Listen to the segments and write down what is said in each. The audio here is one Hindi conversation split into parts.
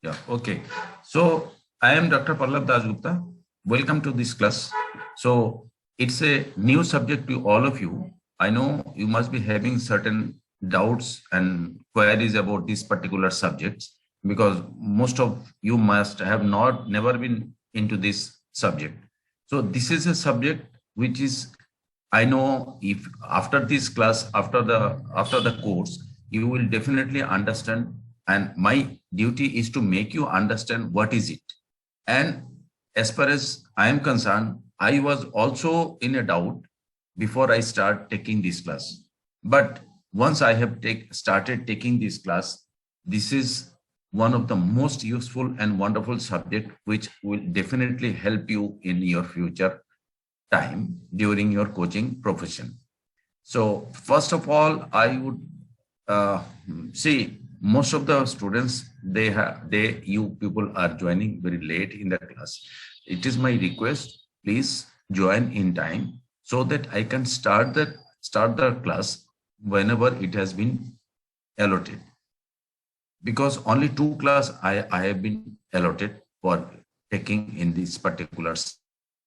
Yeah, okay. So I am Dr. Pallab Dasgupta. Welcome to this class. So it's a new subject to all of you. I know you must be having certain doubts and queries about these particular subjects because most of you must have not never been into this subject. So this is a subject which is, I know if after this class, after the course, you will definitely understand. And my duty is to make you understand what is it. And as far as I am concerned, I was also in a doubt before I start taking this class. But once I have started taking this class, this is one of the most useful and wonderful subject which will definitely help you in your future time during your coaching profession. So first of all, I would uh, see most of the students you people are joining very late in the class. It is my request, please join in time so that I can start the class whenever it has been allotted. Because only two class I have been allotted for taking in this particular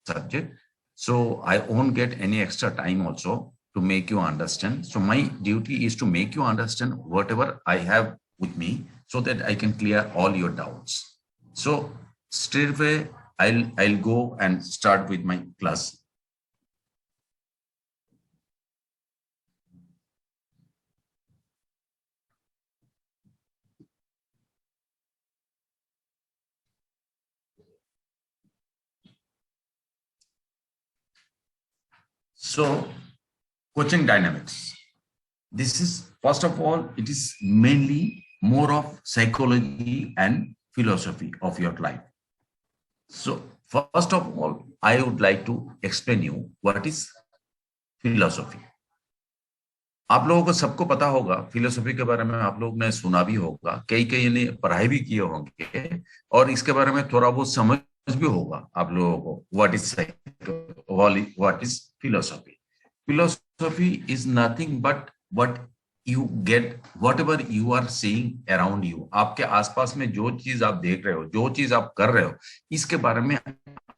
subject. So I won't get any extra time also to make you understand. So my duty is to make you understand whatever I have with me so that I can clear all your doubts. So straight away, I'll go and start with my class. So coaching dynamics. This is, first of all, it is mainly more of psychology and philosophy of your life. So first of all, I would like to explain you what is philosophy. आप लोगों को सबको पता होगा फिलोसफी के बारे में, आप लोग ने सुना भी होगा, कई कई ने पढ़ाई भी किए होंगे और इसके बारे में थोड़ा बहुत समझ भी होगा आप लोगों को what is philosophy. Philosophy is nothing but what you get, whatever you are seeing around you. आपके आसपास में जो चीज आप देख रहे हो, जो चीज आप कर रहे हो, इसके बारे में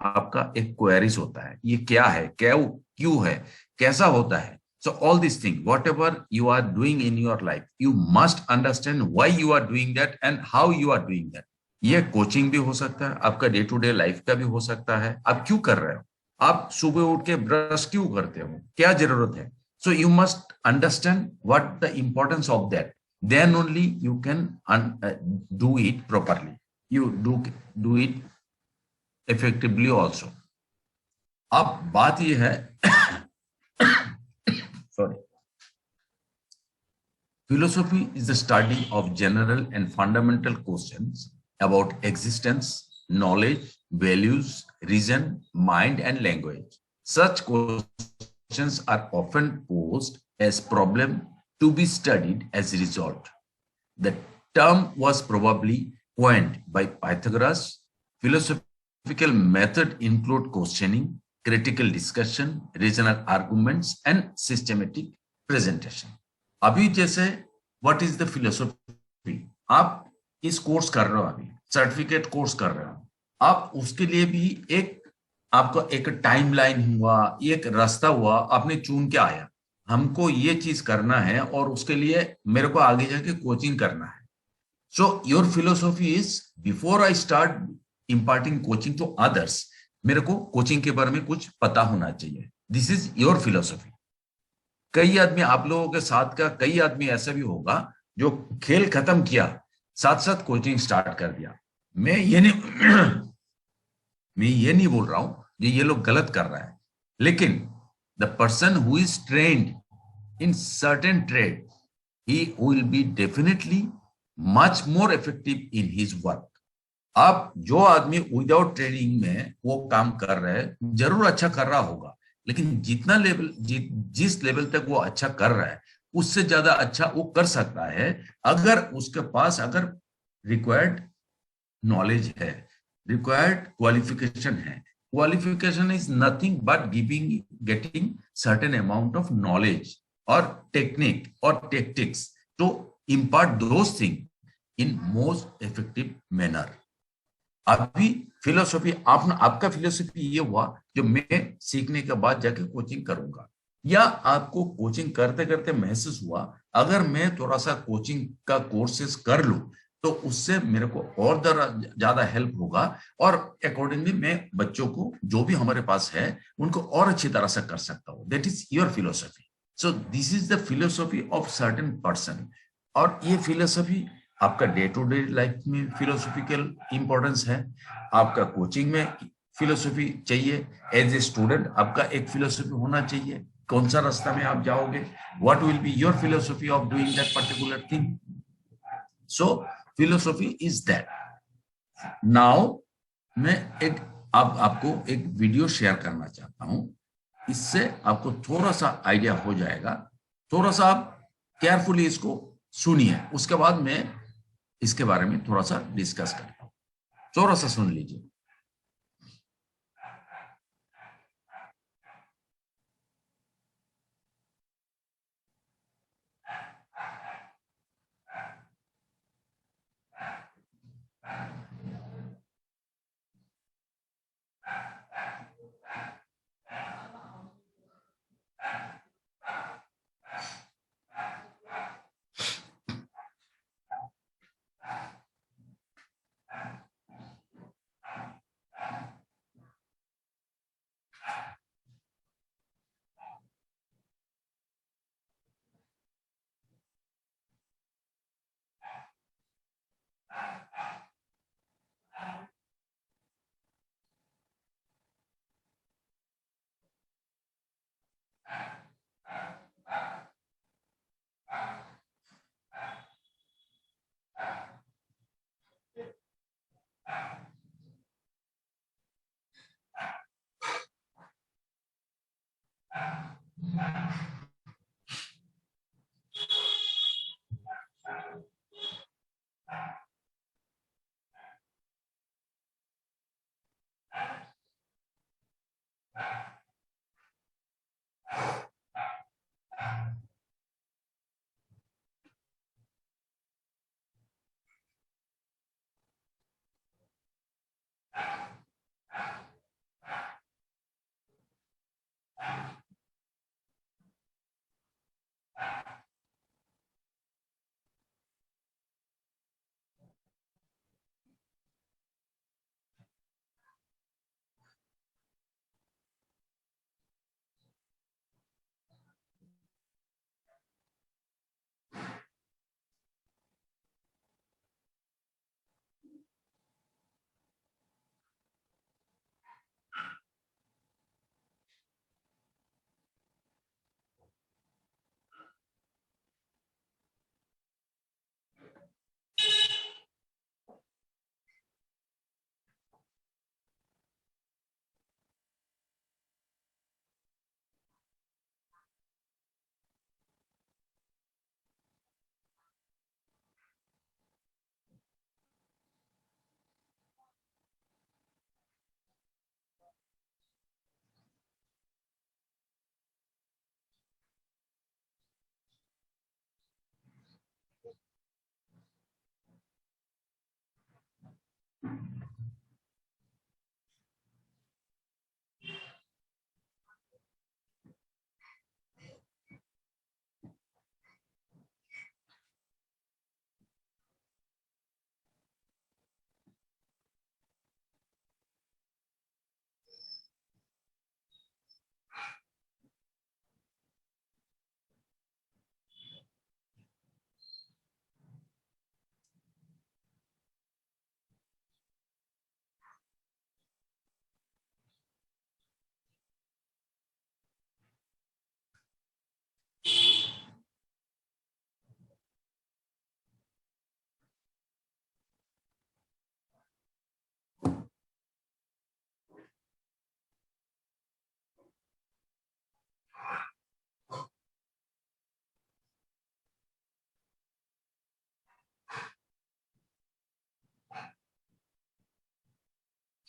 आपका एक क्वेरीज होता है. ये क्या है, क्यों है, कैसा होता है. So all these things, whatever you are doing in your life, you must understand why you are doing that and how you are doing that. ये कोचिंग भी हो सकता है, आपका डे टू डे लाइफ का भी हो सकता है. आप क्यों कर रहे हो, आप सुबह उठ के ब्रश क्यों करते हो, क्या जरूरत है. So you must understand what the importance of that. Then only you can do it properly, you do it effectively also. अब बात यह है sorry. Philosophy is the study of general and fundamental questions about existence, knowledge, values, reason, mind, and language. Such questions are often posed as problem to be studied as resolved. The term was probably coined by Pythagoras. Philosophical method include questioning, critical discussion, reasonable arguments, and systematic presentation. अभी जैसे व्हाट इज द फिलोसफी, आप इस कोर्स कर रहे हो, अभी सर्टिफिकेट कोर्स कर रहे हो, आप उसके लिए भी एक आपका एक टाइमलाइन हुआ, एक रास्ता हुआ, आपने चुन के आया, हमको ये चीज करना है और उसके लिए मेरे को आगे जाके कोचिंग करना है. So your philosophy is before I start imparting coaching to others, मेरे को कोचिंग के बारे में कुछ पता होना चाहिए. This is your philosophy. कई आदमी, आप लोगों के साथ का कई आदमी ऐसा भी होगा जो खेल खत्म किया, साथ साथ कोचिंग स्टार्ट कर दिया. मैं ये नहीं बोल रहा हूं ये लोग गलत कर रहा है, लेकिन the person who is trained in certain trade, he will be definitely much more effective in his work. आप जो आदमी विदाउट ट्रेनिंग में वो काम कर रहे हैं, जरूर अच्छा कर रहा होगा, लेकिन जितना लेवल जिस लेवल तक वो अच्छा कर रहा है, उससे ज्यादा अच्छा वो कर सकता है अगर उसके पास अगर रिक्वायर्ड नॉलेज है, रिक्वायर्ड क्वालिफिकेशन है. Qualification is nothing but getting certain amount of knowledge or technique or tactics to impart those things in most effective manner. अभी फिलोसॉफी आपका फिलोसॉफी ये हुआ जो मैं सीखने के बाद जाके कोचिंग करूंगा, या आपको कोचिंग करते करते महसूस हुआ अगर मैं थोड़ा सा कोचिंग का कोर्सेज कर लूं तो उससे मेरे को और ज्यादा हेल्प होगा, और अकॉर्डिंगली मैं बच्चों को जो भी हमारे पास है उनको और अच्छी तरह से कर सकता हूँ. That is your philosophy. So this is the philosophy of certain person. और ये फिलोसॉफी आपका डे टू डे लाइफ में फिलोसॉफिकल इंपॉर्टेंस है, आपका कोचिंग में फिलोसॉफी चाहिए, एज ए स्टूडेंट आपका एक फिलोसॉफी होना चाहिए. कौन सा रास्ता में आप जाओगे, what will be your philosophy of doing that particular thing. So philosophy is that. Now मैं एक आपको एक वीडियो शेयर करना चाहता हूं, इससे आपको थोड़ा सा आइडिया हो जाएगा. थोड़ा सा आप केयरफुली इसको सुनिए, उसके बाद मैं इसके बारे में थोड़ा सा डिस्कस करता हूं. थोड़ा सा सुन लीजिए.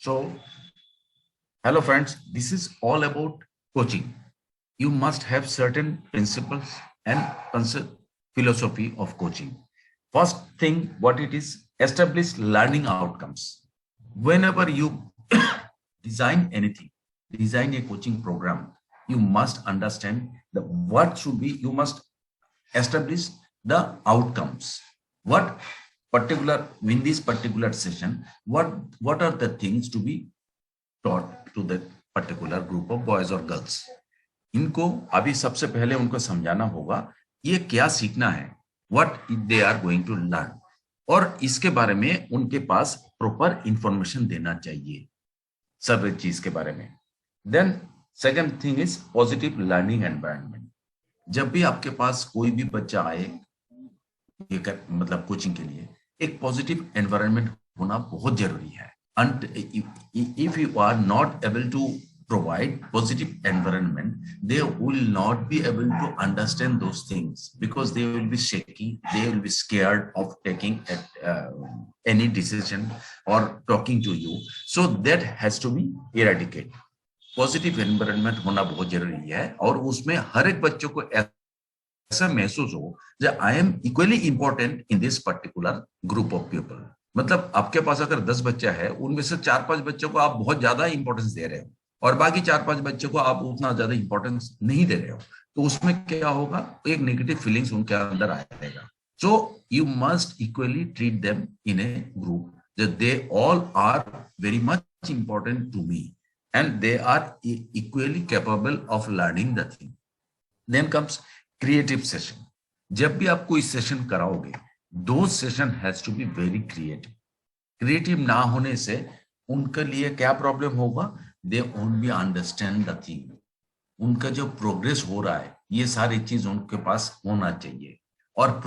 So, hello friends, this is all about coaching. You must have certain principles and concept philosophy of coaching. First thing, what it is, establish learning outcomes. Whenever you design anything, design a coaching program, you must understand the what should be, you must establish the outcomes. What particular, in this particular session, what are the things to be taught to the particular group of boys or girls. इनको अभी सबसे पहले उनको समझाना होगा ये क्या सीखना है, what they are going to learn, और इसके बारे में उनके पास प्रॉपर इंफॉर्मेशन देना चाहिए सब चीज के बारे में. Then second thing is positive learning environment. जब भी आपके पास कोई भी बच्चा आए मतलब कोचिंग के लिए, एक पॉजिटिव एनवायरनमेंट होना बहुत जरूरी है. And if you are not able to provide positive environment, they will not be able to understand those things because they will be shaky, they will be scared of taking any decision or talking to you. So that has to be eradicated. Positive environment होना बहुत जरूरी है और उसमें हर एक बच्चों को ऐसा महसूस हो that I am equally important in this particular group of people. मतलब आपके पास अगर 10 बच्चा है, उनमें से 4-5 बच्चों को आप बहुत ज्यादा इंपॉर्टेंस दे रहे हो और बाकी 4-5 बच्चों को आप उतना ज्यादा इंपॉर्टेंस नहीं दे रहे हो, तो उसमें क्या होगा, एक नेगेटिव फीलिंग्स उनके अंदर आएगा. So you must equally treat them in a group that they all are very much important to me and they are equally capable of learning the thing. Then comes creative session. जब भी आप कोई सेशन कराओगे, those session has to be very creative. Creative ना होने से उनके लिए क्या प्रॉब्लम होगा, they won't be understand the thing. उनका जो प्रोग्रेस हो रहा है, ये सारी चीज उनके पास होना चाहिए और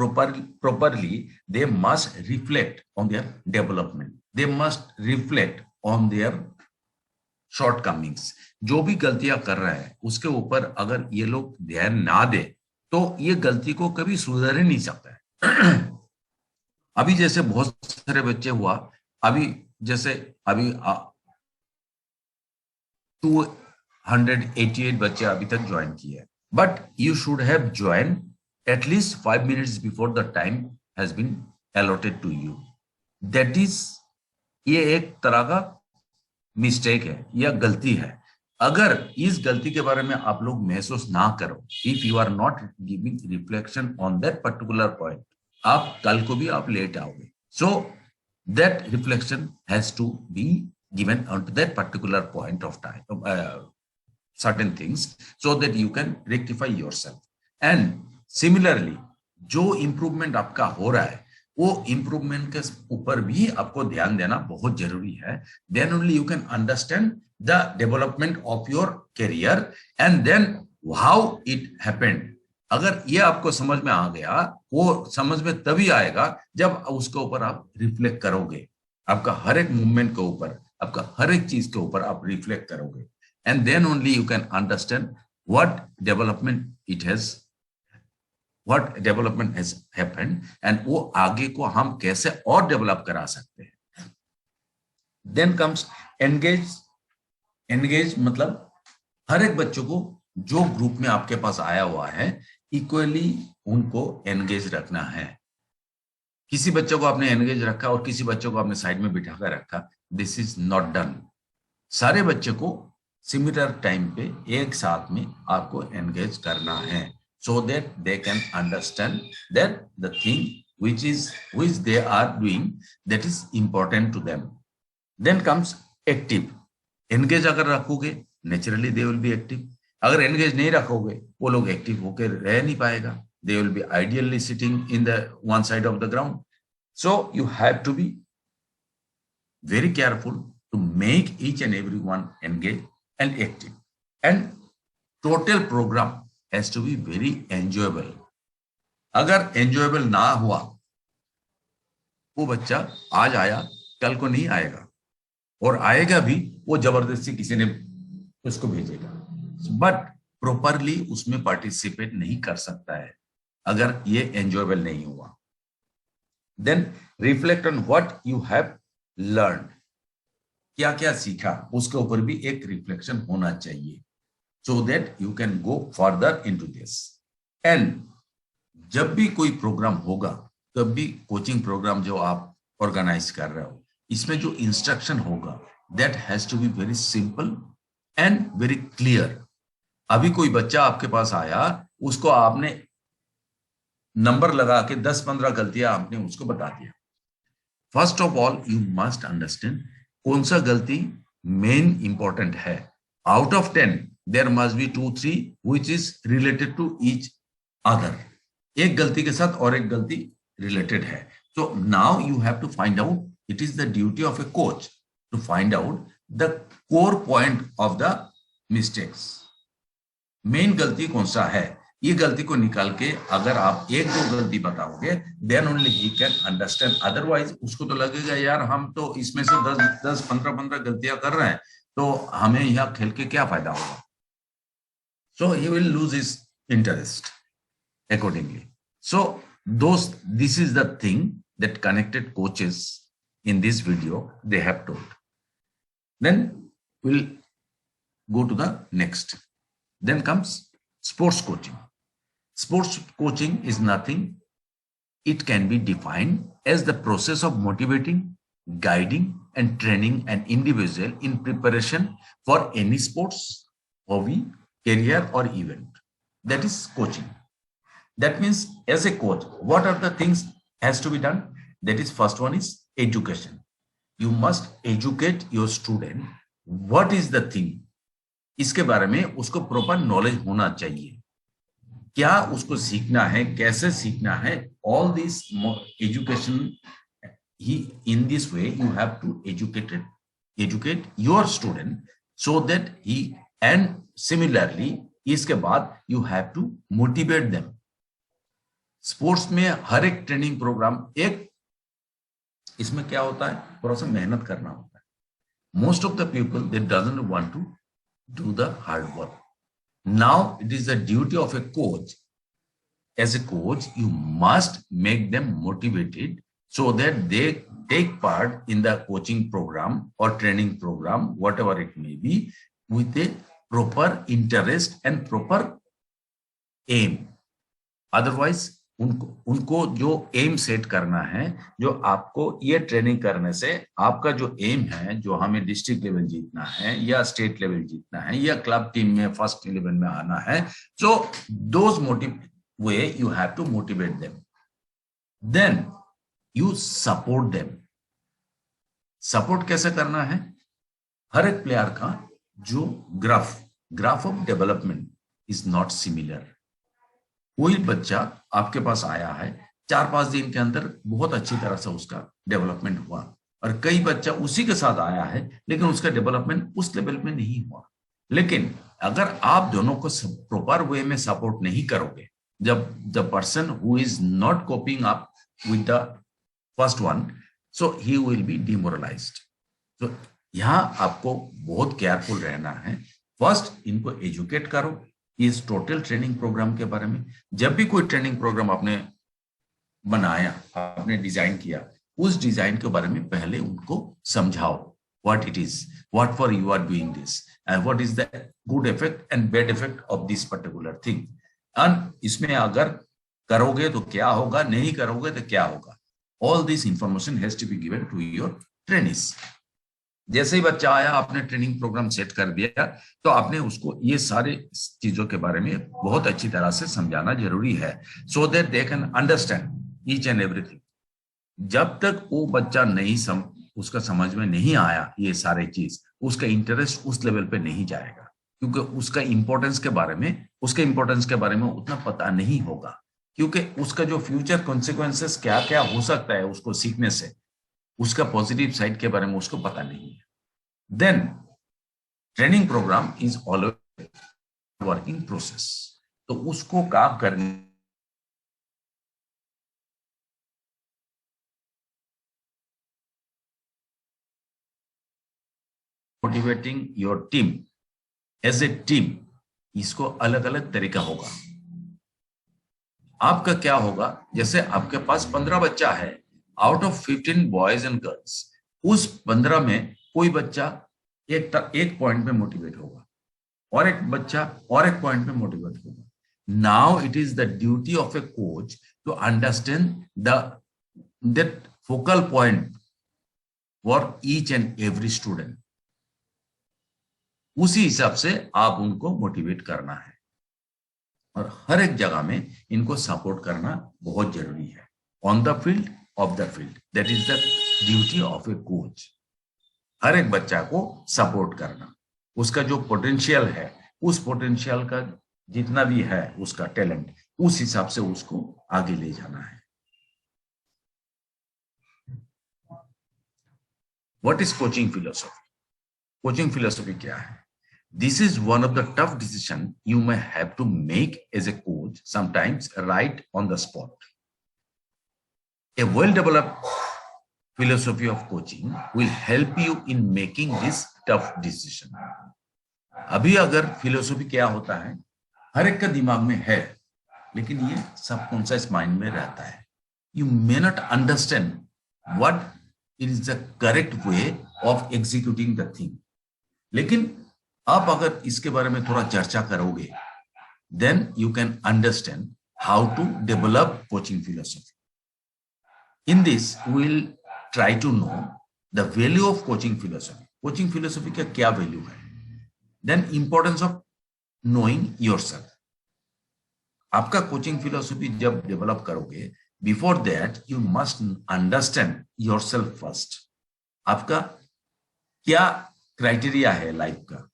properly they must reflect on their development. They must reflect on their shortcomings. जो भी गलतियां कर रहा है उसके ऊपर अगर ये लोग ध्यान ना दे तो ये गलती को कभी सुधर ही नहीं सकता है. अभी जैसे बहुत सारे बच्चे हुआ, अभी जैसे अभी 288 बच्चे अभी तक ज्वाइन किए, but you should have join at least 5 minutes before the time has been allotted to you. That is, ये एक तरह का मिस्टेक है या गलती है. अगर इस गलती के बारे में आप लोग महसूस ना करो, if you are not giving reflection on that particular point, आप कल को भी आप लेट आओगे. So that reflection has to be given on to that particular point of time, certain things, so that you can rectify yourself. And similarly जो इंप्रूवमेंट आपका हो रहा है, वो इंप्रूवमेंट के ऊपर भी आपको ध्यान देना बहुत जरूरी है. Then only you can understand the development of your career and then how it happened. अगर ये आपको समझ में आ गया, वो समझ में तभी आएगा जब उसके ऊपर आप रिफ्लेक्ट करोगे. आपका हर एक मूवमेंट के ऊपर, आपका हर एक चीज के ऊपर आप रिफ्लेक्ट करोगे, and then only you can understand what development has happened and वो आगे को हम कैसे और डेवलप करा सकते हैं. देन कम्स एंगेज मतलब हर एक बच्चों को जो ग्रुप में आपके पास आया हुआ है, इक्वली उनको एंगेज रखना है. किसी बच्चों को आपने एंगेज रखा और किसी बच्चों को आपने साइड में बिठा कर रखा, दिस इज नॉट डन. सारे बच्चों को सिमिलर टाइम पे एक साथ में आपको एंगेज करना है, so that they can understand that the thing which they are doing, that is important to them. Then comes active. Engage अगर रखोगे, naturally they will be active. अगर engage नहीं रखोगे, वो लोग active होकर रह नहीं पाएगा. They will be ideally sitting in the one side of the ground. So you have to be very careful to make each and every one engaged and active. And total program has to be very enjoyable. अगर enjoyable ना हुआ, वो बच्चा आज आया कल को नहीं आएगा, और आएगा भी वो जबरदस्ती किसी ने उसको भेजेगा, बट प्रॉपरली उसमें पार्टिसिपेट नहीं कर सकता है अगर ये enjoyable नहीं हुआ. Then reflect on what you have learned. क्या क्या सीखा उसके ऊपर भी एक रिफ्लेक्शन होना चाहिए, so that you can go further into this. And जब भी कोई प्रोग्राम होगा भी कोचिंग प्रोग्राम जो आप ऑर्गेनाइज कर रहे हो, इसमें जो इंस्ट्रक्शन होगा that has to be very simple and very clear. अभी कोई बच्चा आपके पास आया, उसको आपने नंबर लगा के 10-15 गलतियां आपने उसको बता दिया। First of all you must understand कौन सा गलती मेन इंपॉर्टेंट है। Out of 10 there must be 2-3 which is related to each other. एक गलती के साथ और एक गलती रिलेटेड है। So now you have to find out, it is the duty of a coach to find out the core point of the mistakes. Main गलती कौन सा है, ये गलती को निकाल के अगर आप एक दो गलती बताओगे then only he can understand. Otherwise उसको तो लगेगा यार हम तो इसमें से 10-15 गलतियां कर रहे हैं, तो हमें यहाँ खेल के क्या फायदा होगा। So he will lose his interest accordingly. So this is the thing that connected coaches in this video they have told. Then we'll go to the next. Then comes sports coaching. Sports coaching is nothing. It can be defined as the process of motivating, guiding, and training an individual in preparation for any sports, hobby, career, or event. That is coaching. That means as a coach, what are the things has to be done? That is, first one is education. You must educate your student. What is the thing? इसके बारे में उसको प्रॉपर नॉलेज होना चाहिए। क्या उसको सीखना है, कैसे सीखना है, all this education, in this way you have to educate your student so that he, and similarly इसके बाद you have to motivate them. Sports में हर एक ट्रेनिंग प्रोग्राम इसमें क्या होता है, थोड़ा सा मेहनत करना होता है। Most of the people they doesn't want to do the hard work. Now it is the duty of a coach. As a coach you must make them motivated so that they take part in the coaching program or training program, whatever it may be, with a proper interest and proper aim. Otherwise उनको जो एम सेट करना है, जो आपको ये ट्रेनिंग करने से आपका जो एम है, जो हमें डिस्ट्रिक्ट लेवल जीतना है या स्टेट लेवल जीतना है या क्लब टीम में फर्स्ट 11 में आना है, so those motive way you have to motivate them, then you support them. Support कैसे करना है, हर एक प्लेयर का जो graph of development is not similar. कोई बच्चा आपके पास आया है, 4-5 दिन के अंदर बहुत अच्छी तरह से उसका डेवलपमेंट हुआ, और कई बच्चा उसी के साथ आया है लेकिन उसका डेवलपमेंट उस लेवल में नहीं हुआ। लेकिन अगर आप दोनों को प्रॉपर वे में सपोर्ट नहीं करोगे, जब the person who is not coping up with the first one, so he will be demoralised. तो यहाँ आपको बहुत केयरफुल रहना है। फर्स्ट इनको एजुकेट करो इस टोटल ट्रेनिंग प्रोग्राम के बारे में। जब भी कोई ट्रेनिंग प्रोग्राम आपने बनाया, आपने डिजाइन किया, उस डिजाइन के बारे में पहले उनको समझाओ, what it is, what for you are doing this, and what is the good effect and bad effect of this particular thing. And इसमें अगर करोगे तो क्या होगा, नहीं करोगे तो क्या होगा। All this information has to be given to your trainings. जैसे ही बच्चा आया, आपने ट्रेनिंग प्रोग्राम सेट कर दिया, तो आपने उसको ये सारे चीजों के बारे में बहुत अच्छी तरह से समझाना जरूरी है, so that they can understand each and everything. जब तक वो बच्चा उसका समझ में नहीं आया ये सारे चीज, उसका इंटरेस्ट उस लेवल पे नहीं जाएगा, क्योंकि उसका इंपॉर्टेंस के बारे में उतना पता नहीं होगा, क्योंकि उसका जो फ्यूचर कॉन्सिक्वेंसेस क्या क्या हो सकता है उसको सीखने से, उसका पॉजिटिव साइड के बारे में उसको पता नहीं है। Then training program is always working process. तो उसको काम करने motivating your team as a team, इसको अलग अलग तरीका होगा। आपका क्या होगा, जैसे आपके पास 15 बच्चा है, out of 15 boys and girls, उस 15 में कोई बच्चा एक पॉइंट में मोटिवेट होगा और एक बच्चा और एक पॉइंट में मोटिवेट होगा। Now it is the duty of a coach to understand the that focal point for each and every student. उसी हिसाब से आप उनको मोटिवेट करना है और हर एक जगह में इनको सपोर्ट करना बहुत जरूरी है. On the field, off the field, that is the duty of a coach. हर एक बच्चा को सपोर्ट करना, उसका जो पोटेंशियल है, उस पोटेंशियल का जितना भी है उसका टैलेंट, उस हिसाब से उसको आगे ले जाना है. What is coaching philosophy? Coaching philosophy क्या है? This is one of the tough decisions you may have to make as a coach, sometimes right on the spot. A well-developed philosophy of coaching will help you in making this tough decision. अभी अगर फिलोसॉफी क्या होता है, हर एक का दिमाग में है, लेकिन ये सबकॉन्शियस माइंड में रहता है. You may not understand what is the correct way of executing the thing. लेकिन आप अगर इसके बारे में थोड़ा चर्चा करोगे, then you can understand how to develop coaching philosophy. In this, we'll try to know the value of coaching philosophy. Coaching philosophy का क्या value है? Then importance of knowing yourself. आपका coaching philosophy जब develop करोगे, before that you must understand yourself first. आपका क्या क्राइटेरिया है लाइफ का,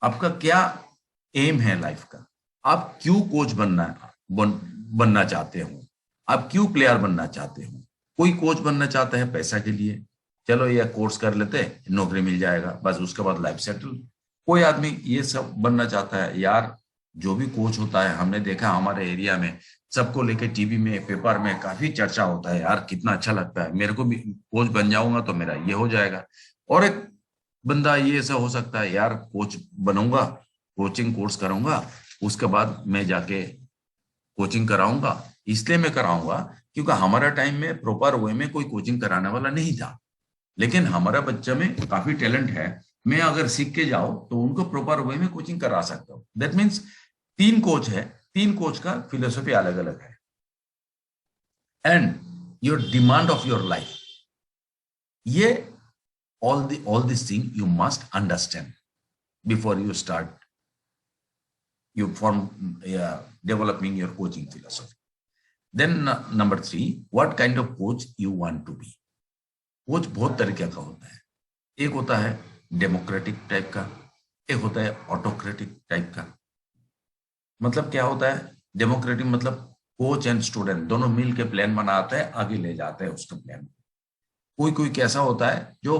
आपका क्या एम है लाइफ का, आप क्यों कोच बनना चाहते हो, आप क्यों प्लेयर बनना चाहते हो. कोई कोच बनना चाहता है पैसा के लिए, चलो ये कोर्स कर लेते, नौकरी मिल जाएगा, बस उसके बाद लाइफ सेटल. कोई आदमी ये सब बनना चाहता है, यार जो भी कोच होता है, हमने देखा हमारे एरिया में सबको लेके टीवी में, पेपर में काफी चर्चा होता है, यार कितना अच्छा लगता है, मेरे को भी कोच बन जाऊंगा तो मेरा ये हो जाएगा. और एक बंदा ये ऐसा हो सकता है, यार कोच बनूंगा, कोचिंग कोर्स करूंगा, उसके बाद मैं जाके कोचिंग कराऊंगा. इसलिए मैं कराऊंगा क्योंकि हमारा टाइम में प्रॉपर वे में कोई कोचिंग कराने वाला नहीं था, लेकिन हमारा बच्चा में काफी टैलेंट है, मैं अगर सीख के जाऊं तो उनको प्रॉपर वे में कोचिंग करा सकता हूँ. दैट मीन्स 3 कोच है, 3 कोच का फिलोसफी अलग अलग है. And your demand of your life, ये all these things you must understand before you start developing your coaching philosophy. Then number 3, what kind of coach you want to be. Coach बहुत तरीके का होता है. एक होता है डेमोक्रेटिक टाइप का, एक होता है ऑटोक्रेटिक टाइप का. मतलब क्या होता है डेमोक्रेटिक? मतलब कोच एंड स्टूडेंट दोनों मिल के प्लान बनाते हैं, आगे ले जाते हैं उसका प्लान. कोई कैसा होता है जो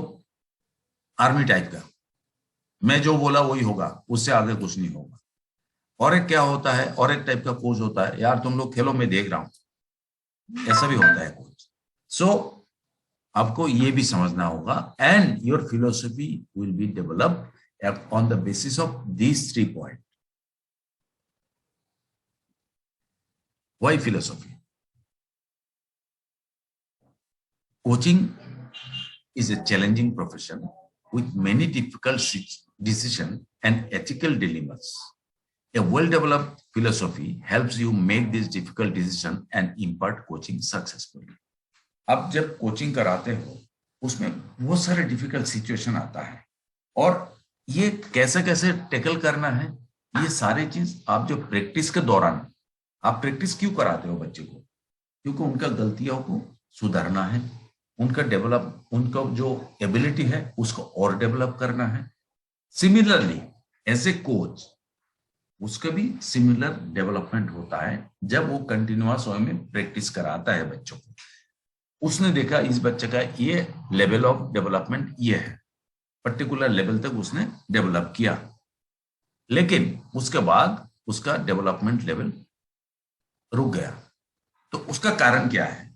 आर्मी टाइप का, मैं जो बोला वही होगा, उससे आगे कुछ नहीं होगा. और एक क्या होता है, और एक टाइप का कोच होता है, यार तुम लोग खेलो मैं देख रहा हूं, ऐसा भी होता है कोच. सो आपको ये भी समझना होगा. And your philosophy will be developed on the basis of these 3 point. Why philosophy? Coaching is a challenging profession with many difficult decisions and ethical dilemmas. A well-developed philosophy helps you make these difficult decisions and impart coaching successfully. अब जब कोचिंग कराते हो, उसमें बहुत सारे डिफिकल्ट सिचुएशन आता है, और ये कैसे कैसे टैकल करना है, ये सारी चीज आप जो प्रैक्टिस के दौरान, आप प्रैक्टिस क्यों कराते हो बच्चे को? क्योंकि उनका गलतियों को सुधारना है, उनका जो एबिलिटी है उसको और डेवलप करना है. सिमिलरली एज ए कोच, उसका भी सिमिलर डेवलपमेंट होता है जब वो कंटिन्यूअस वे में प्रैक्टिस कराता है बच्चों को. उसने देखा इस बच्चे का ये लेवल ऑफ डेवलपमेंट ये है, पर्टिकुलर लेवल तक उसने डेवलप किया, लेकिन उसके बाद उसका डेवलपमेंट लेवल रुक गया. तो उसका कारण क्या है?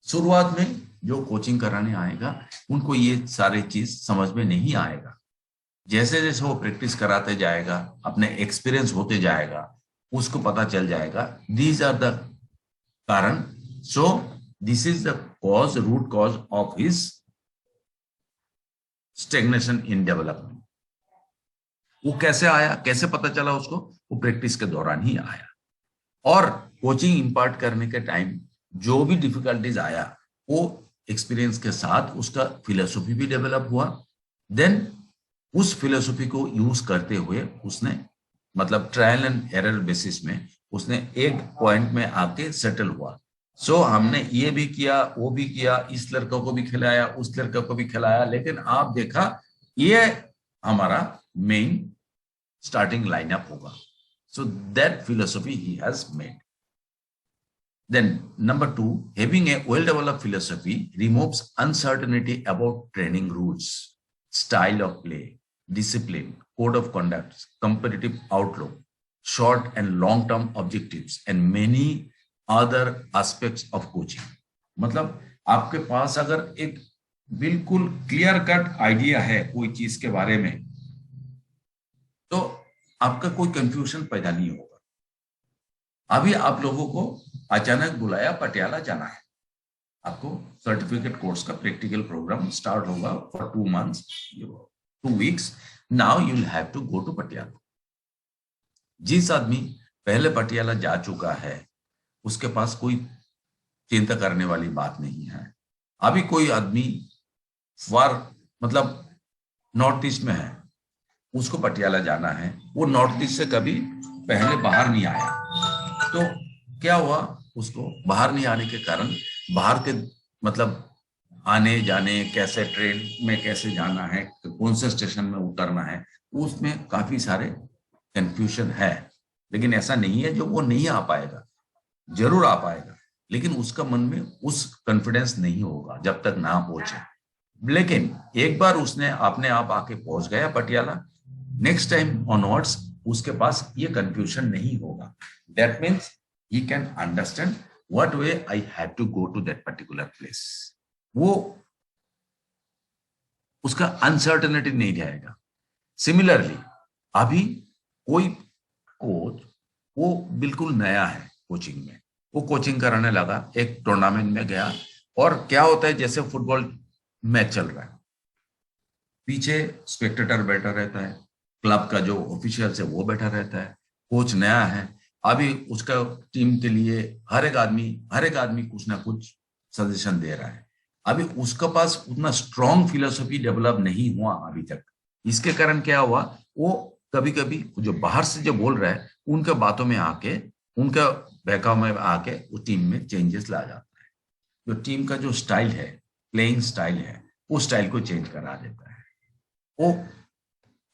शुरुआत में जो कोचिंग कराने आएगा उनको ये सारे चीज समझ में नहीं आएगा. जैसे जैसे वो प्रैक्टिस कराते जाएगा, अपने एक्सपीरियंस होते जाएगा, उसको पता चल जाएगा दीज आर द कारण. So this is the cause, root cause of his stagnation in development. वो कैसे आया, कैसे पता चला उसको? वो प्रैक्टिस के दौरान ही आया. और कोचिंग इंपार्ट करने के टाइम जो भी डिफिकल्टीज आया, वो एक्सपीरियंस के साथ उसका फिलोसफी भी डेवलप हुआ। देन उस फिलोसफी को यूज करते हुए उसने मतलब ट्रायल एंड एरर बेसिस में उसने एक पॉइंट में आके सेटल हुआ। सो हमने ये भी किया, वो भी किया, इस लड़कों को भी खिलाया, उस लड़कों को भी खिलाया, लेकिन आप देखा ये हमारा मेन स्टार्टिंग लाइनअप होगा। So that philosophy he has made. Then, number two, having a well developed philosophy removes uncertainty about training rules, style of play, discipline, code of conduct, competitive outlook, short and long term objectives, and many other aspects of coaching. मतलब आपके पास अगर एक बिल्कुल क्लियर कट आइडिया है कोई चीज के बारे में, तो आपका कोई कंफ्यूजन पैदा नहीं होगा। अभी आप लोगों को अचानक बुलाया, पटियाला जाना है, आपको सर्टिफिकेट कोर्स का प्रैक्टिकल प्रोग्राम स्टार्ट होगा for 2 months, 2 weeks. Now you will have to go to Patiala. जिस आदमी पहले पटियाला जा चुका है उसके पास कोई चिंता करने वाली बात नहीं है। अभी कोई आदमी फॉर मतलब नॉर्थ ईस्ट में है, उसको पटियाला जाना है, वो नॉर्थ ईस्ट से कभी पहले बाहर नहीं आया, तो क्या हुआ, उसको बाहर नहीं आने के कारण बाहर के मतलब आने जाने, कैसे ट्रेन में कैसे जाना है, कौन से स्टेशन में उतरना है, उसमें काफी सारे कंफ्यूजन है। लेकिन ऐसा नहीं है जो वो नहीं आ पाएगा, जरूर आ पाएगा, लेकिन उसका मन में उस कॉन्फिडेंस नहीं होगा जब तक ना पहुंचे। लेकिन एक बार उसने अपने आप आके पहुंच गया पटियाला, नेक्स्ट टाइम ऑनवर्ड्स उसके पास ये कंफ्यूजन नहीं होगा। That means he can understand what way I had to go to that particular place। वो उसका अनसर्टेनिटी नहीं रहेगा। सिमिलरली अभी कोई कोच वो बिल्कुल नया है कोचिंग में, वो कोचिंग कराने लगा, एक टूर्नामेंट में गया, और क्या होता है जैसे फुटबॉल मैच चल रहा है, पीछे स्पेक्टेटर बैठा रहता है, क्लब का जो ऑफिशियल्स है वो बैठा रहता है, कोच नया है, अभी उसका टीम के लिए हर एक आदमी कुछ ना कुछ सजेशन दे रहा है। अभी उसके पास उतना स्ट्रॉन्ग फिलोसफी डेवलप नहीं हुआ अभी तक। इसके कारण क्या हुआ, वो कभी कभी जो बाहर से जो बोल रहा है उनके बातों में आके, उनका बहकाव में आके वो टीम में चेंजेस ला जाता है। जो टीम का जो स्टाइल है, प्लेइंग स्टाइल है, वो स्टाइल को चेंज करा देता है। वो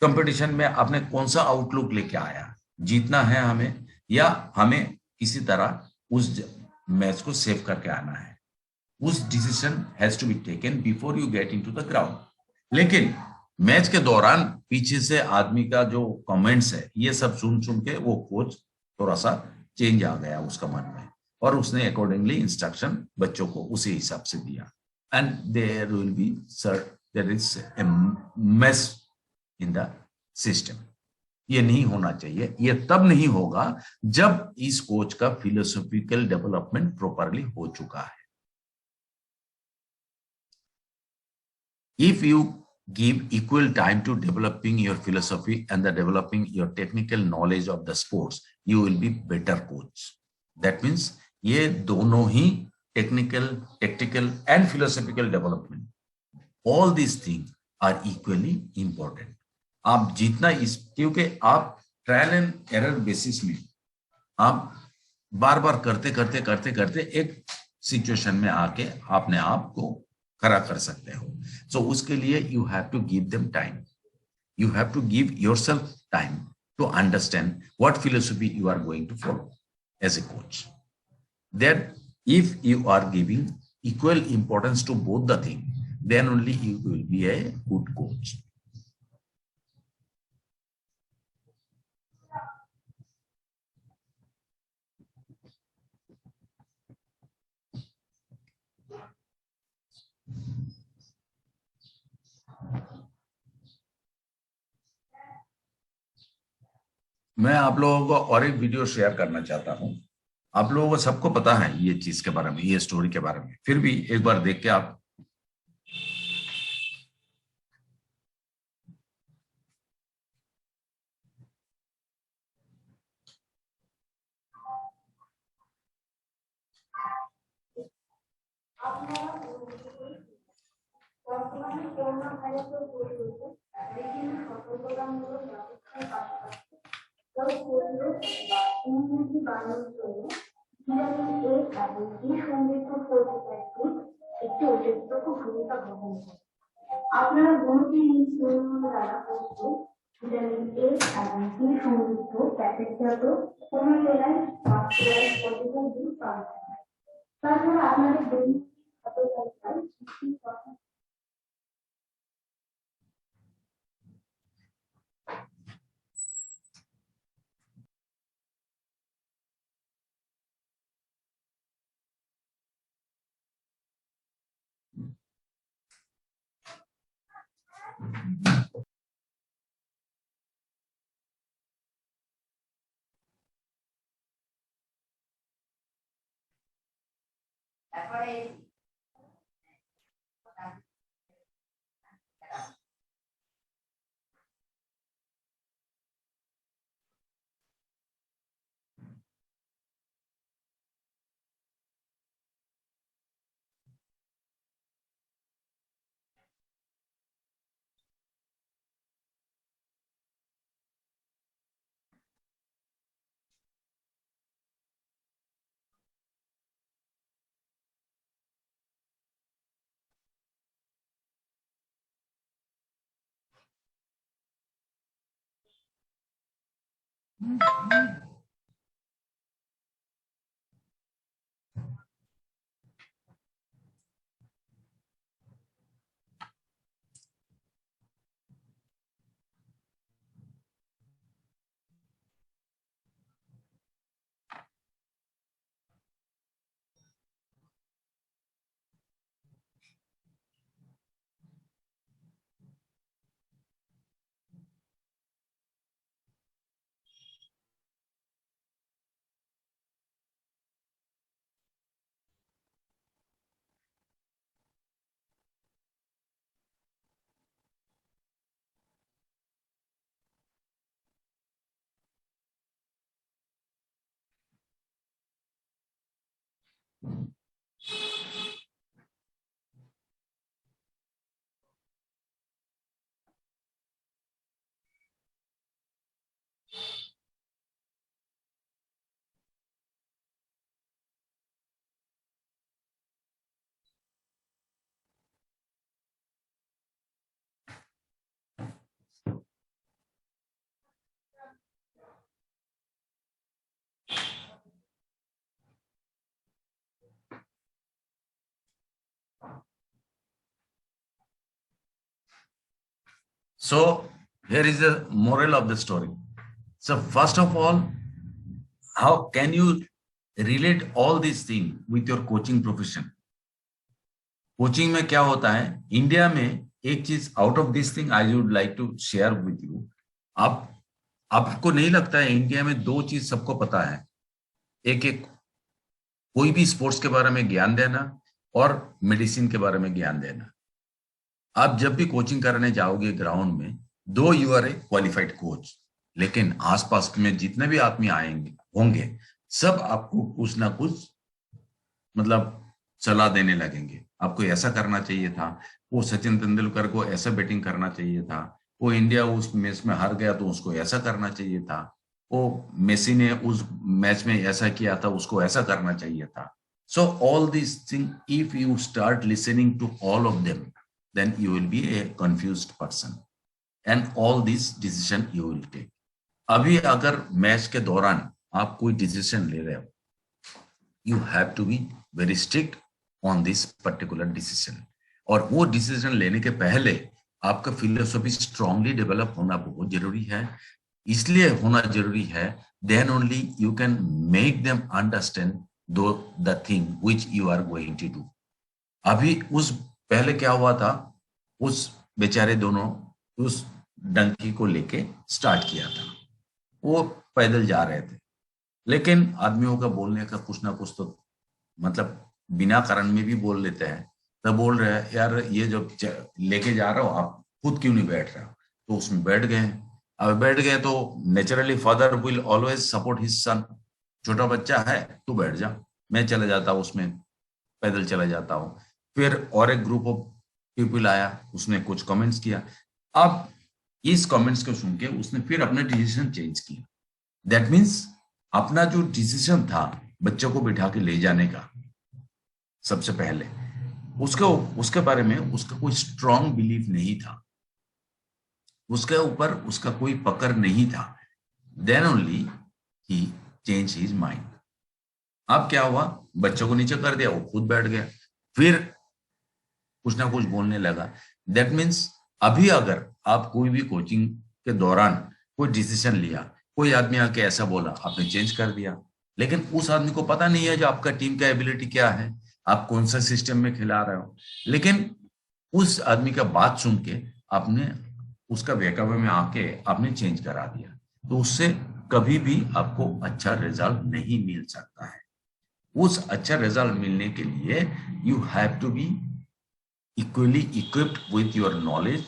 कंपटीशन में आपने कौन सा आउटलुक लेके आया, जीतना है हमें या हमें किसी तरह उस मैच को सेव करके आना है, उस decision has to be taken before you get into the ground. लेकिन मैच के दौरान पीछे से आदमी का जो कमेंट्स है ये सब सुन सुन के वो कोच थोड़ा सा चेंज आ गया उसका मन में, और उसने अकॉर्डिंगली इंस्ट्रक्शन बच्चों को उसी हिसाब से दिया। And there will be sir there is a mess in the system. ये नहीं होना चाहिए। ये तब नहीं होगा जब इस कोच का फिलोसॉफिकल डेवलपमेंट प्रॉपरली हो चुका है। If you give equal time to developing your philosophy and the developing your technical knowledge of the sports, you will be better coach। That means ये दोनों ही technical, tactical and philosophical development, all these things are equally important। आप जितना इस, क्योंकि आप ट्रायल एंड एरर बेसिस में आप बार बार करते करते करते करते एक सिचुएशन में आके अपने आप को खड़ा कर सकते हो। सो उसके लिए you have to give them time, you have to give yourself time to understand what philosophy you are going to follow as a coach. Then if you are giving equal importance to both the thing, then only you will be a good coach। मैं आप लोगों को और एक वीडियो शेयर करना चाहता हूं। आप लोगों को सबको पता है ये चीज के बारे में, ये स्टोरी के बारे में, फिर भी एक बार देख के आप করোনা ভাইরাসের পরিবেশে বিভিন্ন সতর্কতামূলক ব্যবস্থার পাশাপাশি রোগ প্রতিরোধ বা ইমিউনিটি বাড়ানোর জন্য ভিটামিন এ এবং ডি সমৃদ্ধ ফোর্টিফাইড ফুড একটি উল্লেখযোগ্য ভূমিকা গ্রহণ করে। আপনারা গণতি দ্বারা প্রস্তুত ভিটামিন এ এবং ডি সমৃদ্ধ প্যাকেটজাত হোমিওপ্যাথি বা পদ্ধতির দুধ পাওয়া যায়। তাছাড়া আপনাদের দৈনিক খাদ্য তালিকায় So here is the moral of the story. So first of all, how can you relate all these things with your coaching profession? Coaching में क्या होता है इंडिया में, एक चीज out of this thing I would like to share with you. आप आपको नहीं लगता है इंडिया में दो चीज सबको पता है, एक एक कोई भी स्पोर्ट्स के बारे में ज्ञान देना और मेडिसिन के बारे में ज्ञान देना। आप जब भी कोचिंग करने जाओगे ग्राउंड में, though you are a qualified coach, लेकिन आसपास में जितने भी आदमी आएंगे होंगे सब आपको कुछ ना कुछ मतलब सलाह देने लगेंगे। आपको ऐसा करना चाहिए था, वो सचिन तेंदुलकर को ऐसा बैटिंग करना चाहिए था, वो इंडिया उस मैच में हार गया तो उसको ऐसा करना चाहिए था, वो मेसी ने उस मैच में ऐसा किया था उसको ऐसा करना चाहिए था। So all this thing if you start listening to all of them then you will be a confused person and all this decision you will take. अभी अगर मैच के दौरान आप कोई डिसीजन ले रहे हो, you have to be very strict on this particular decision, और वो डिसीजन लेने के पहले आपका फिलोसफी स्ट्रांगली डेवलप होना बहुत जरूरी है। इसलिए होना जरूरी है, then only you can make them understand the thing which you are going to do. अभी उस पहले क्या हुआ था, उस बेचारे दोनों उस डंकी को लेके स्टार्ट किया था, वो पैदल जा रहे थे, लेकिन आदमियों का बोलने का कुछ ना कुछ तो मतलब बिना कारण में भी बोल लेते हैं। तो बोल रहे हैं यार ये जो लेके जा रहा हो आप खुद क्यों नहीं बैठ रहे हो, तो उसमें बैठ गए। अब बैठ गए तो naturally father will always support his son, छोटा बच्चा है तू बैठ जा, मैं चला जाता हूँ उसमें पैदल चला जाता हूँ। फिर और एक ग्रुप ऑफ पीपल आया, उसने कुछ कमेंट्स किया। अब इस कमेंट्स को सुन के उसने फिर अपना डिसीजन चेंज किया। दैट मीन्स अपना जो डिसीजन था बच्चों को बिठा के ले जाने का, सबसे पहले उसके उसके बारे में उसका कोई स्ट्रॉन्ग बिलीफ नहीं था, उसके ऊपर उसका कोई पकड़ नहीं था। देन ओनली ही चेंज हिज माइंड। अब क्या हुआ, बच्चों को नीचे कर दिया, वो खुद बैठ गया, फिर कुछ ना कुछ बोलने लगा। दैट मीन्स अभी अगर आप कोई भी कोचिंग के दौरान कोई डिसीजन लिया, कोई आदमी आके ऐसा बोला, आपने चेंज कर दिया, लेकिन उस आदमी को पता नहीं है जो आपका टीम का एबिलिटी क्या है, आप कौन सा सिस्टम में खिला रहे हो, लेकिन उस आदमी का बात सुन के आपने उसका बहकावे में आके आपने चेंज करा दिया, तो उससे कभी भी आपको अच्छा रिजल्ट नहीं मिल सकता है। उस अच्छा रिजल्ट मिलने के लिए you have to be equally equipped with your knowledge,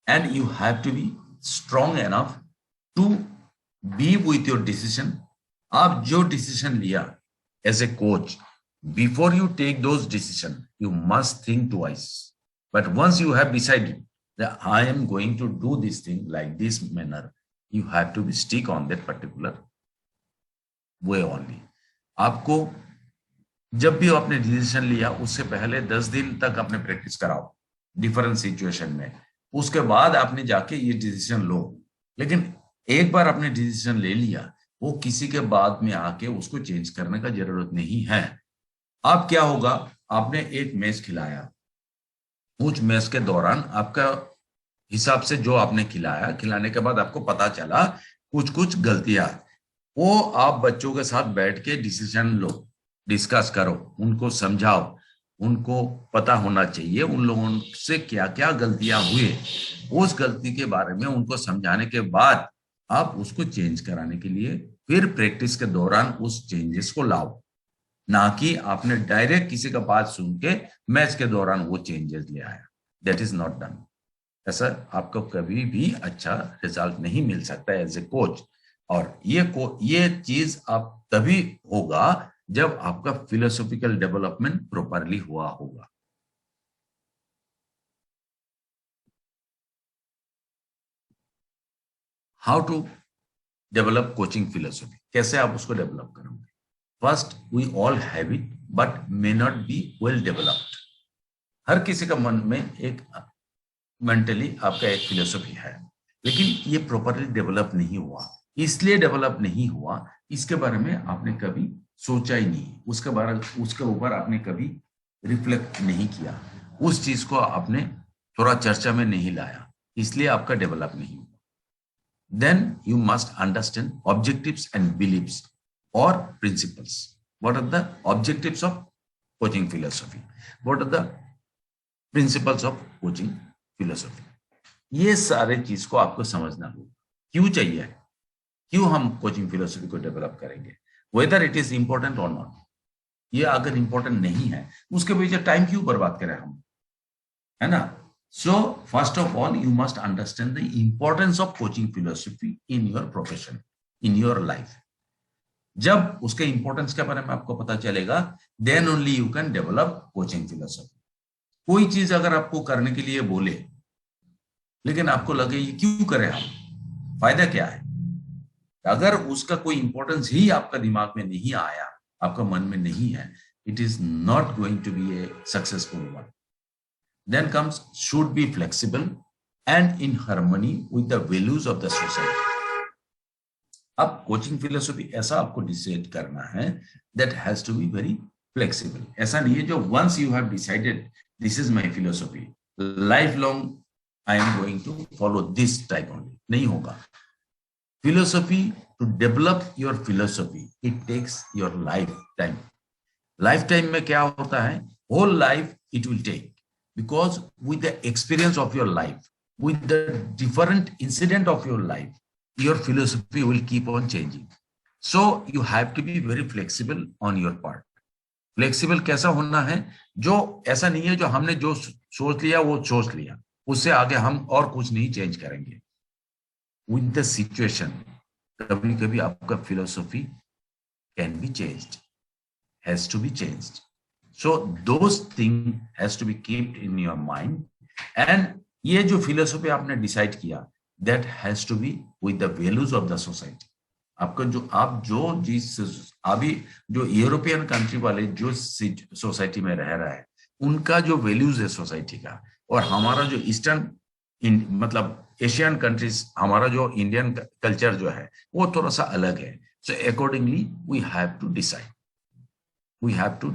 and you have to be strong enough to be with your decision. आप जो डिसीजन लिया as a coach, before you take those decision you must think twice, but once you have decided that I am going to do this thing like this manner, you have to be stick on that particular way only. आपको जब भी आपने डिसीजन लिया उससे पहले 10 दिन तक आपने प्रैक्टिस कराओ डिफरेंट सिचुएशन में, उसके बाद आपने जाके ये डिसीजन लो। लेकिन एक बार आपने डिसीजन ले लिया, वो किसी के बाद में आके उसको चेंज करने का जरूरत नहीं है। अब क्या होगा, आपने एक मैच खिलाया, उस मैच के दौरान आपका हिसाब से जो आपने खिलाया, खिलाने के बाद आपको पता चला कुछ कुछ गलतियां, वो आप बच्चों के साथ बैठ के डिसीजन लो, डिस्कस करो, उनको समझाओ, उनको पता होना चाहिए उन लोगों से क्या क्या गलतियां हुई, उस गलती के बारे में उनको समझाने के बाद आप उसको चेंज कराने के लिए फिर प्रैक्टिस के दौरान उस चेंजेस को लाओ, ना कि आपने डायरेक्ट किसी का बात सुन के मैच के दौरान वो चेंजेस ले आया। That is not done. ऐसा आपको कभी भी अच्छा रिजल्ट नहीं मिल सकता एज ए कोच। और ये चीज आप तभी होगा जब आपका फिलोसॉफिकल डेवलपमेंट प्रॉपरली हुआ होगा। How to develop coaching philosophy, कैसे आप उसको डेवलप करोगे? First, we all have it but may not be well developed. हर किसी का मन में एक मेंटली आपका एक फिलोसॉफी है, लेकिन ये प्रॉपरली डेवलप नहीं हुआ। इसलिए डेवलप नहीं हुआ, इसके बारे में आपने कभी सोचा ही नहीं, उसके ऊपर आपने कभी रिफ्लेक्ट नहीं किया, उस चीज को आपने थोड़ा चर्चा में नहीं लाया, इसलिए आपका डेवलप नहीं हुआ। Then you must understand objectives and beliefs और principles. What are the objectives of coaching philosophy, what are the principles of coaching philosophy, ये सारे चीज को आपको समझना होगा। क्यों चाहिए, क्यों हम कोचिंग फिलोसॉफी को डेवलप करेंगे, वेदर इट इज इंपॉर्टेंट और नॉट। ये अगर इंपॉर्टेंट नहीं है उसके पीछे टाइम क्यों बर्बाद करें हम, है ना? So first of all you must understand the importance of coaching philosophy in your profession, in your life. जब उसके इंपॉर्टेंस के बारे में आपको पता चलेगा, then only you can develop coaching philosophy. कोई चीज अगर आपको करने के लिए बोले, लेकिन आपको लगे ये क्यों करें हम, फायदा क्या है, अगर उसका कोई इंपॉर्टेंस ही आपका दिमाग में नहीं आया, आपका मन में नहीं है, it is not going to be a successful one. Then comes should be flexible and in harmony with the values of the society. अब कोचिंग फिलोसॉफी ऐसा आपको डिसाइड करना है that has to be very flexible. ऐसा नहीं है जो once you have decided this is my philosophy, life long I am going to follow this type only, नहीं होगा। Philosophy, to develop your philosophy, it takes your lifetime. Lifetime में क्या होता है, whole life it will take, because with the experience of your life, with the different incident of your life, your philosophy will keep on changing. So you have to be very flexible on your part. Flexible कैसा होना है, जो ऐसा नहीं है जो हमने जो सोच लिया वो सोच लिया, उससे आगे हम और कुछ नहीं चेंज करेंगे। With the situation, कभी कभी आपका philosophy can be changed, has to be changed. So those things has to be kept in your mind and ये जो फिलोसफी आपने डिसाइड किया, that has to be with the values of the society. आपको जो आप जो जिस अभी जो यूरोपियन कंट्री वाले जो सोसाइटी में रह रहा है, उनका जो वैल्यूज है सोसाइटी का, और हमारा जो ईस्टर्न मतलब एशियन कंट्रीज, हमारा जो इंडियन कल्चर जो है वो थोड़ा सा अलग है। So accordingly we have to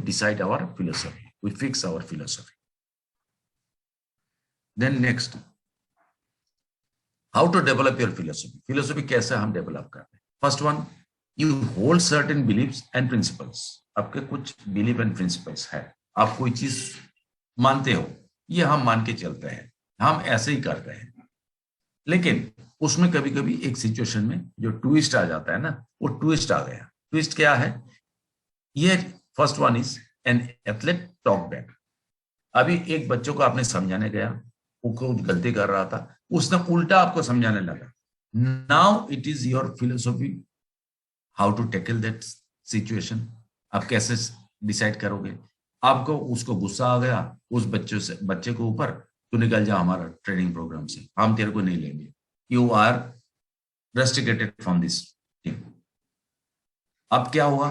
decide our philosophy, we fix our philosophy. Then next, how to develop your philosophy. Philosophy कैसे हम डेवलप करते हैं? First one, you hold certain believes and principles. आपके कुछ बिलीफ एंड प्रिंसिपल्स है, आप कोई चीज मानते हो, ये हम मान के चलते हैं, हम ऐसे ही करते हैं। लेकिन उसमें कभी कभी एक सिचुएशन में जो ट्विस्ट आ जाता है ना, वो ट्विस्ट आ गया। ट्विस्ट क्या है? ये first one is an athlete talk back. अभी एक बच्चों को आपने समझाने गया, वो कुछ गलती कर रहा था, उसने उल्टा आपको समझाने लगा। Now it is your philosophy how to tackle that situation. आप कैसे डिसाइड करोगे? आपको उसको गुस्सा आ गया उस बच्चे को ऊपर, तो निकल जा हमारा ट्रेनिंग प्रोग्राम से, हम तेरे को नहीं लेंगे, you are restricted from this team. अब क्या हुआ?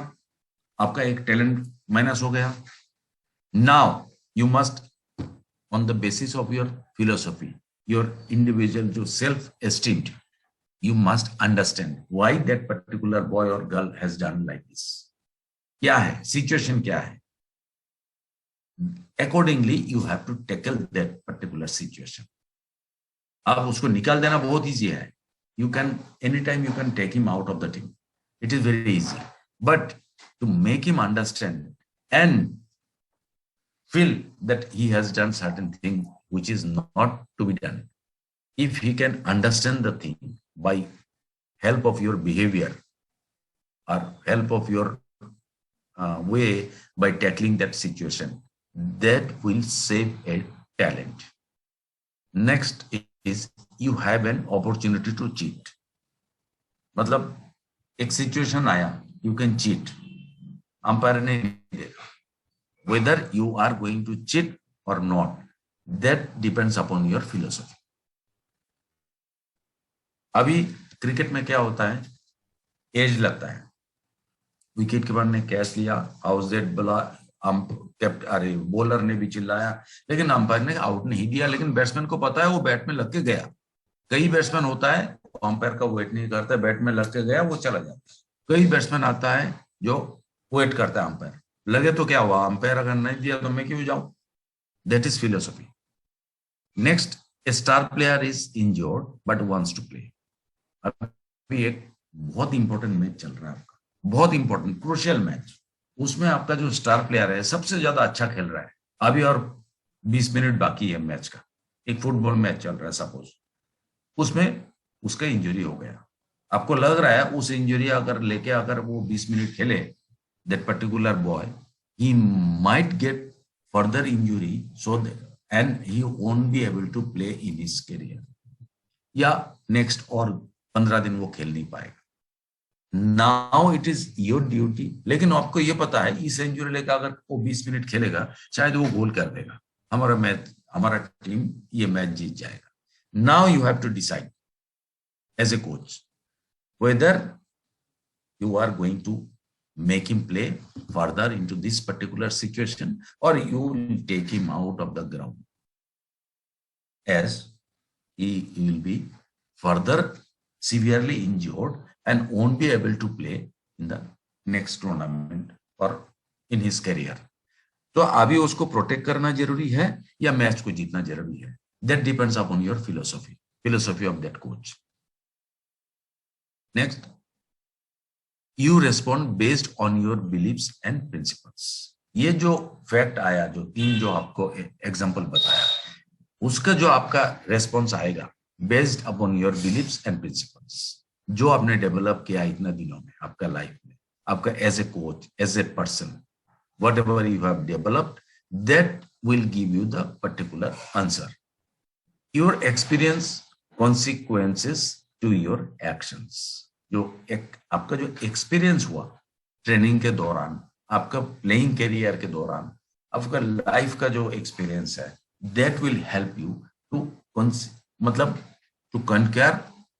आपका एक टैलेंट माइनस हो गया। Now you must, on the basis of your philosophy, your individual जो self esteem, you must understand why that particular boy or girl has done like this. क्या है situation, क्या है? Accordingly you have to tackle that particular situation. अब उसको निकाल देना बहुत easy है. You can anytime you can take him out of the team. It is very easy. But to make him understand and feel that he has done certain thing which is not to be done, if he can understand the thing by help of your behavior or help of your way by tackling that situation, that will save a talent. Next is you have an opportunity to cheat. मतलब एक सिचुएशन आया, you can cheat, अंपायर ने देखा, whether you are going to cheat or not, that depends upon your philosophy. अभी क्रिकेट में क्या होता है? एज लगता है, विकेट कीपर ने कैच लिया, हाउस डेड बोला, अरे बॉलर ने भी चिल्लाया, लेकिन अंपायर ने आउट नहीं दिया। लेकिन बैट्समैन को पता है वो बैट में लग के गया। कई बैट्समैन होता है अंपायर का वेट नहीं करता, बैट में लग के गया, वो चला जाता है। कई बैट्समैन आता है जो वेट करता है, अंपायर लगे तो क्या हुआ, अंपायर अगर नहीं दिया तो मैं क्यों जाऊं? That is philosophy. Next, a star player is injured but wants to play. अभी एक बहुत इंपॉर्टेंट मैच चल रहा है आपका, बहुत इंपॉर्टेंट क्रूशियल मैच। उसमें आपका जो स्टार प्लेयर है सबसे ज्यादा अच्छा खेल रहा है अभी, और 20 मिनट बाकी है मैच का। एक फुटबॉल मैच चल रहा है सपोज, उसमें उसका इंजरी हो गया। आपको लग रहा है उस इंजरी अगर लेके अगर वो 20 मिनट खेले, that particular boy, he might get further injury, so that, and he won't be able to play in his career, या next और 15 दिन वो खेल नहीं पाएगा। Now it is your duty, लेकिन आपको ये पता है इस इंजरी लेकर अगर वो 20 मिनट खेलेगा शायद वो गोल कर देगा, हमारा मैच, हमारा टीम ये मैच जीत जाएगा। Now you have to decide as a coach whether you are going to make him play further into this particular situation or you will take him out of the ground, as he will be further severely injured and won't be able to play in the next tournament or in his career. तो अभी उसको प्रोटेक्ट करना जरूरी है या मैच को जीतना जरूरी है? That depends upon your philosophy of that coach. Next, you respond based on your beliefs and principles. ये जो फैक्ट आया, जो 3 जो आपको एग्जांपल बताया, उसका जो आपका रेस्पॉन्स आएगा based upon your beliefs and principles, जो आपने डेवलप किया इतना दिनों में आपका लाइफ में, आपका as a coach, as a person, whatever you have developed, that will give you the particular answer. Your experience consequences to your actions. जो आपका जो एक्सपीरियंस हुआ ट्रेनिंग के दौरान, आपका प्लेइंग करियर के दौरान, आपका लाइफ का जो एक्सपीरियंस है, that will help you to मतलब to conquer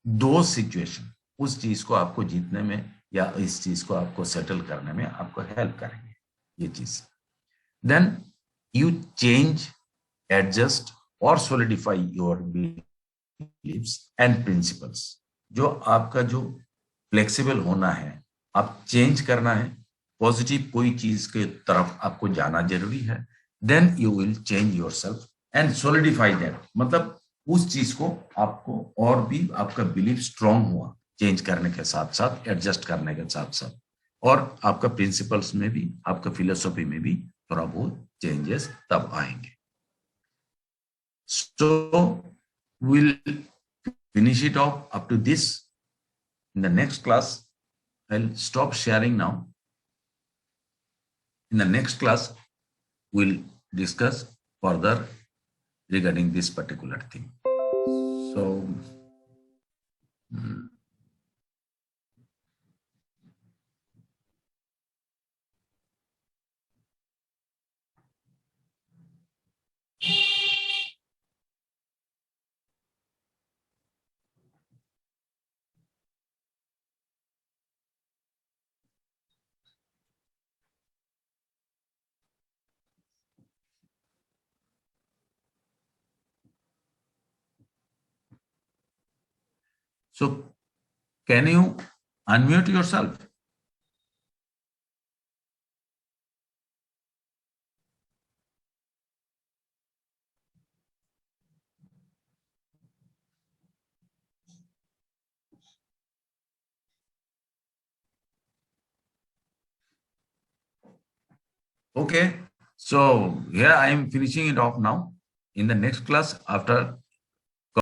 those situation, उस चीज को आपको जीतने में या इस चीज को आपको सेटल करने में आपको हेल्प करेंगे ये चीज. Then you change, adjust or solidify your beliefs and principles. जो आपका जो फ्लेक्सिबल होना है, आप चेंज करना है, पॉजिटिव कोई चीज के तरफ आपको जाना जरूरी है. Then you will change yourself and solidify that, मतलब उस चीज को आपको और भी आपका बिलीफ स्ट्रांग हुआ चेंज करने के साथ साथ, एडजस्ट करने के साथ साथ, और आपका प्रिंसिपल्स में भी, आपका फिलोसॉफी में भी थोड़ा बहुत चेंजेस तब आएंगे. So we'll finish it off up to this. In the next class, I'll stop sharing now. In the next class, we'll discuss further regarding this particular thing. So, can you unmute yourself? Okay, so here I am finishing it off now. In the next class, after